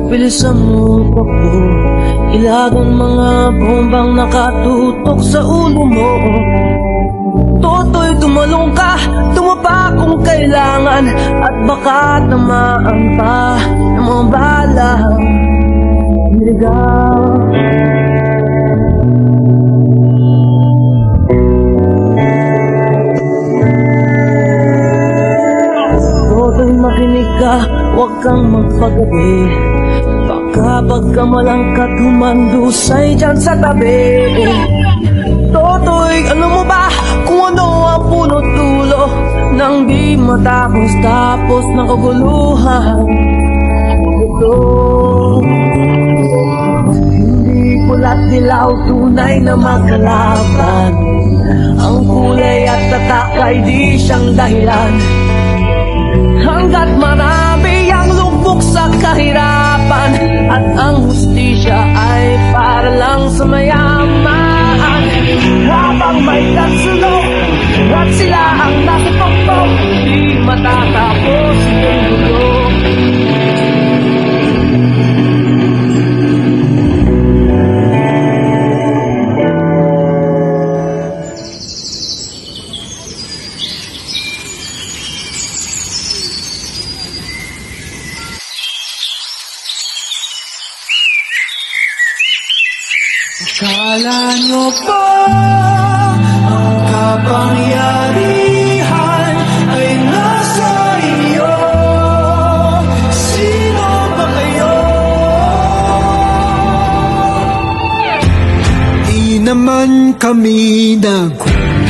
bilisan mo pa po. Ilagang mga bombang nakatutok sa ulo mo. Toto'y tumalong ka, tumapa kung kailangan, at baka tamaan pa ng mga bala. Ligaw. Toto'y makinig ka, huwag kang magpagabi. Baka pagkamalangkat humandusay dyan sa tabi. Toto'y ano mo ba kung ano ang punot dulo nang di matapos ng kaguluhan. Ito hindi pula't dilaw, tunay na magkalaban. Ang kulay at tatak ay di siyang dahilan. Hanggat marami ang lubog sa kahirapan, at ang hustisya ay para lang sa mayaman. Habang may kasunod at sila ang nasa pagpag, di matatapos yung gulo. Akala nyo ba ang kapangyarihan ay nasa iyo? Sino ba kayo? Di naman kami nagkukulang.